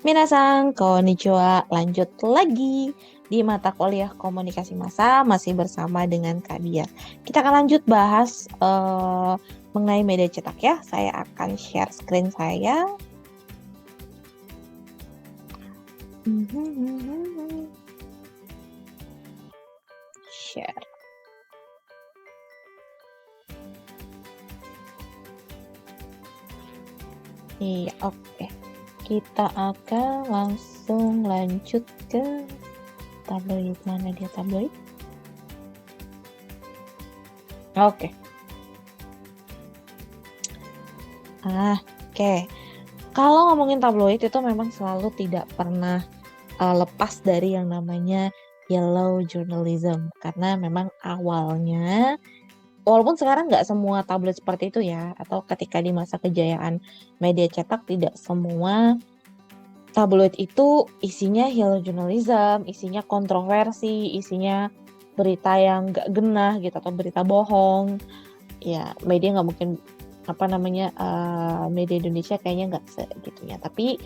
Minasan, konnichiwa. Lanjut lagi di mata kuliah komunikasi massa masih bersama dengan Kak Dia. Kita akan lanjut bahas mengenai media cetak ya. Saya akan share screen saya. Share. Iya, oke. Kita akan langsung lanjut ke tabloid. Mana dia tabloid? Oke. Oke. Kalau ngomongin tabloid itu memang selalu tidak pernah lepas dari yang namanya yellow journalism. Karena memang awalnya, walaupun sekarang nggak semua tabloid seperti itu ya, atau ketika di masa kejayaan media cetak tidak semua tabloid itu isinya yellow journalism, isinya kontroversi, isinya berita yang nggak genah gitu atau berita bohong. Ya, media nggak mungkin media Indonesia kayaknya nggak segitunya. Tapi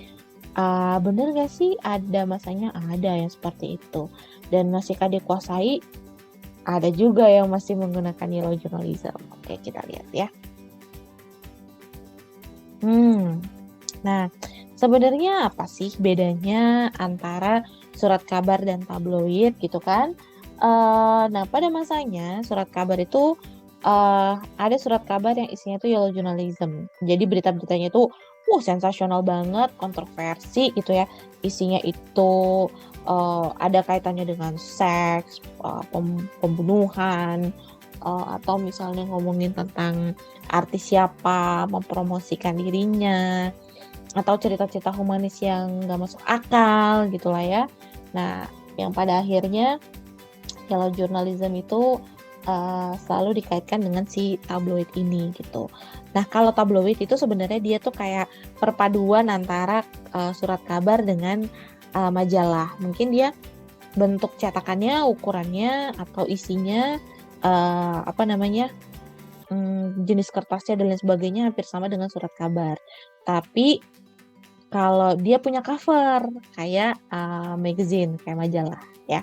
bener nggak sih ada masanya ada yang seperti itu, dan masihkah dikuasai? Ada juga yang masih menggunakan yellow journalism. Oke, kita lihat ya. Nah, sebenarnya apa sih bedanya antara surat kabar dan tabloid gitu kan? Nah, pada masanya surat kabar itu ada surat kabar yang isinya itu yellow journalism. Jadi berita-beritanya itu sensasional banget, kontroversi gitu ya. Isinya itu ada kaitannya dengan seks, pembunuhan, atau misalnya ngomongin tentang artis siapa, mempromosikan dirinya, atau cerita-cerita humanis yang nggak masuk akal gitulah ya. Nah, yang pada akhirnya yellow journalism itu selalu dikaitkan dengan si tabloid ini gitu. Nah, kalau tabloid itu sebenarnya dia tuh kayak perpaduan antara surat kabar dengan majalah. Mungkin dia bentuk cetakannya, ukurannya, atau isinya jenis kertasnya dan lain sebagainya hampir sama dengan surat kabar. Tapi kalau dia punya cover kayak magazine, kayak majalah ya.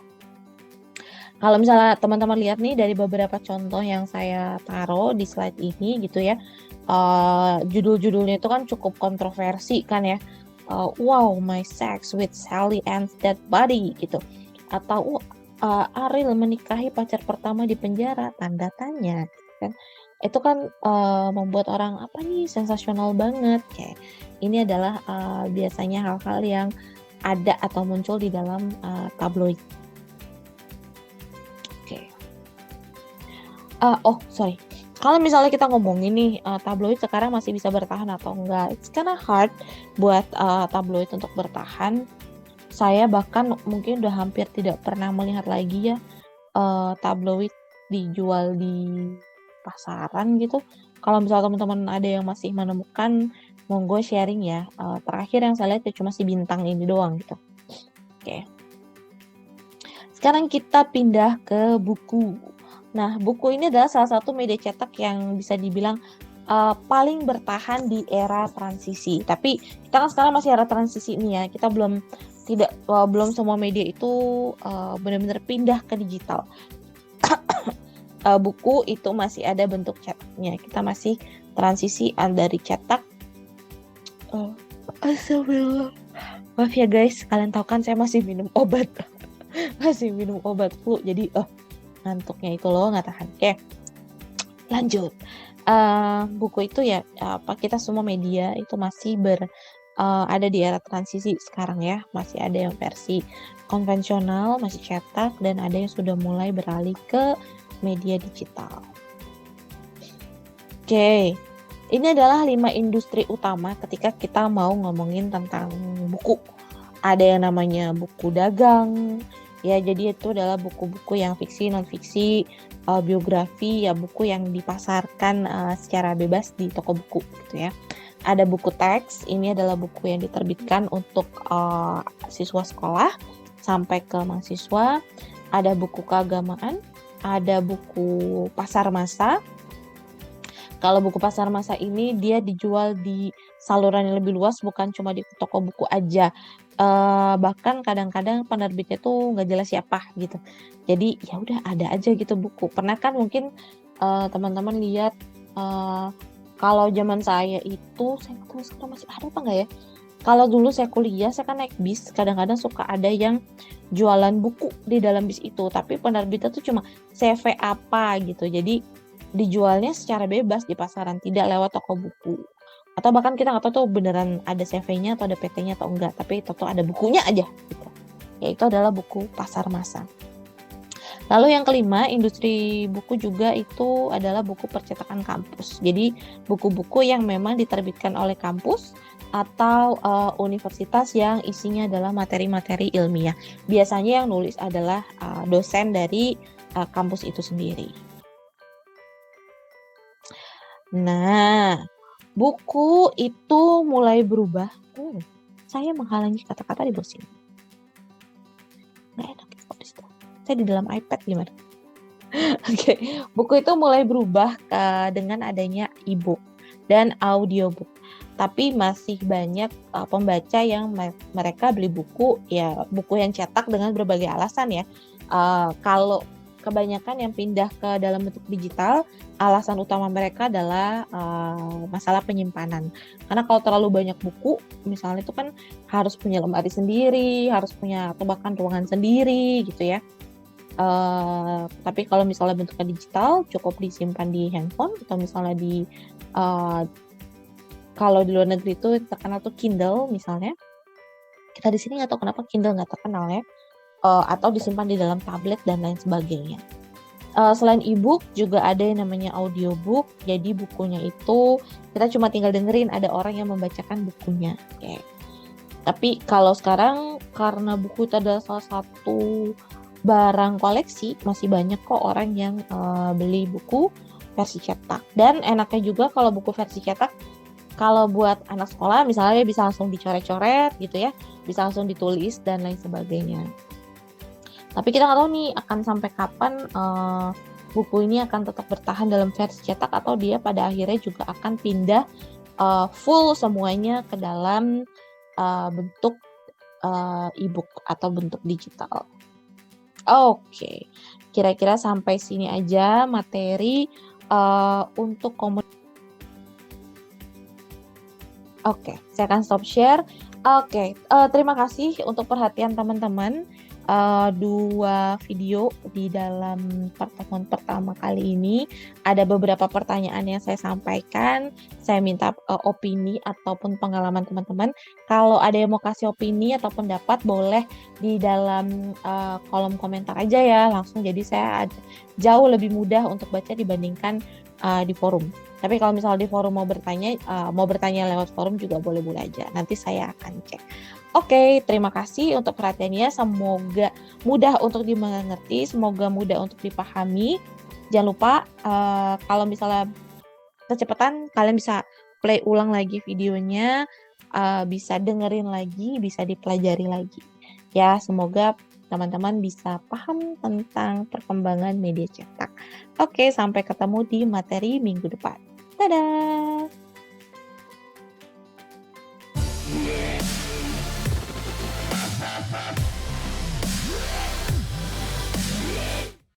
Kalau misalnya teman-teman lihat nih dari beberapa contoh yang saya taruh di slide ini gitu ya, judul-judulnya itu kan cukup kontroversi kan ya. Wow, my sex with Sally ends dead body gitu. Atau Ariel menikahi pacar pertama di penjara, tanda tanya kan. Itu kan membuat orang apa nih sensasional banget. Kayak ini adalah biasanya hal-hal yang ada atau muncul di dalam tabloid. Sorry. Kalau misalnya kita ngomongin nih tabloid sekarang masih bisa bertahan atau enggak, it's kinda hard buat tabloid untuk bertahan. Saya bahkan mungkin udah hampir tidak pernah melihat lagi ya tabloid dijual di pasaran gitu. Kalau misalnya teman-teman ada yang masih menemukan, monggo sharing ya. Terakhir yang saya lihat ya cuma si Bintang ini doang gitu. Oke. Sekarang kita pindah ke buku. Nah, buku ini adalah salah satu media cetak yang bisa dibilang paling bertahan di era transisi. Tapi kita kan sekarang masih era transisi ini ya. Kita belum semua media itu benar-benar pindah ke digital. Buku itu masih ada bentuk cetaknya. Kita masih transisi dari cetak. Astagfirullah. Maaf ya guys, kalian tahu kan saya masih minum obat. Masih minum obat flu, jadi ngantuknya itu loh nggak tahan. Oke, lanjut. Buku itu ya kita semua media itu masih ada di era transisi sekarang ya. Masih ada yang versi konvensional, masih cetak, dan ada yang sudah mulai beralih ke media digital. Oke, ini adalah 5 industri utama ketika kita mau ngomongin tentang buku. Ada yang namanya buku dagang, ya jadi itu adalah buku-buku yang fiksi, non-fiksi, biografi, ya buku yang dipasarkan secara bebas di toko buku gitu ya. Ada buku teks, ini adalah buku yang diterbitkan untuk siswa sekolah sampai ke mahasiswa. Ada buku keagamaan, ada buku pasar massa. Kalau buku pasar massa ini dia dijual di saluran yang lebih luas, bukan cuma di toko buku aja. Bahkan kadang-kadang penerbitnya tuh nggak jelas siapa gitu. Jadi ya udah ada aja gitu buku. Pernah kan mungkin, teman-teman lihat, eee, kalau zaman saya itu, saya nggak tahu sekarang masih ada apa nggak ya? Kalau dulu saya kuliah, saya kan naik bis, kadang-kadang suka ada yang jualan buku di dalam bis itu, tapi penerbitnya tuh cuma CV apa gitu. Jadi dijualnya secara bebas di pasaran, tidak lewat toko buku. Atau bahkan kita nggak tahu tuh beneran ada CV-nya atau ada PT-nya atau enggak, tapi tahu ada bukunya aja gitu. Yaitu adalah buku pasar massal. Lalu yang kelima, industri buku juga itu adalah buku percetakan kampus. Jadi buku-buku yang memang diterbitkan oleh kampus atau universitas yang isinya adalah materi-materi ilmiah. Biasanya yang nulis adalah dosen dari kampus itu sendiri. Nah, buku itu mulai berubah. Saya menghalangi kata-kata di bawah sini. Nggak enak ya kok di situ. Saya di dalam iPad gimana? Oke, buku itu mulai berubah dengan adanya e-book dan audiobook. Tapi masih banyak pembaca yang mereka beli buku, ya buku yang cetak dengan berbagai alasan ya. Kalau kebanyakan yang pindah ke dalam bentuk digital, alasan utama mereka adalah masalah penyimpanan. Karena kalau terlalu banyak buku, misalnya itu kan harus punya lemari sendiri, harus punya atau bahkan ruangan sendiri gitu ya. Tapi kalau misalnya bentuknya digital, cukup disimpan di handphone atau misalnya kalau di luar negeri itu terkenal tuh Kindle misalnya. Kita di sini nggak tahu kenapa Kindle nggak terkenal ya, atau disimpan di dalam tablet dan lain sebagainya. Selain e-book juga ada yang namanya audiobook, jadi bukunya itu kita cuma tinggal dengerin, ada orang yang membacakan bukunya, oke. Tapi kalau sekarang karena buku itu adalah salah satu barang koleksi, masih banyak kok orang yang beli buku versi cetak. Dan enaknya juga kalau buku versi cetak, kalau buat anak sekolah misalnya bisa langsung dicoret-coret gitu ya, bisa langsung ditulis dan lain sebagainya. Tapi kita nggak tahu nih akan sampai kapan buku ini akan tetap bertahan dalam versi cetak atau dia pada akhirnya juga akan pindah full semuanya ke dalam bentuk e-book atau bentuk digital. Oke, kira-kira sampai sini aja materi untuk Oke, saya akan stop share. Oke, terima kasih untuk perhatian teman-teman. 2 video di dalam pertemuan pertama kali ini, ada beberapa pertanyaan yang saya sampaikan. Saya minta opini ataupun pengalaman teman-teman. Kalau ada yang mau kasih opini atau pendapat, boleh di dalam kolom komentar aja ya langsung. Jadi saya jauh lebih mudah untuk baca dibandingkan di forum. Tapi kalau misalnya di forum mau bertanya lewat forum juga boleh-boleh aja. Nanti saya akan cek. Oke, terima kasih untuk perhatiannya. Semoga mudah untuk dimengerti, semoga mudah untuk dipahami. Jangan lupa kalau misalnya kecepatan, kalian bisa play ulang lagi videonya, bisa dengerin lagi, bisa dipelajari lagi. Ya, semoga teman-teman bisa paham tentang perkembangan media cetak. Oke, sampai ketemu di materi minggu depan. Dadah!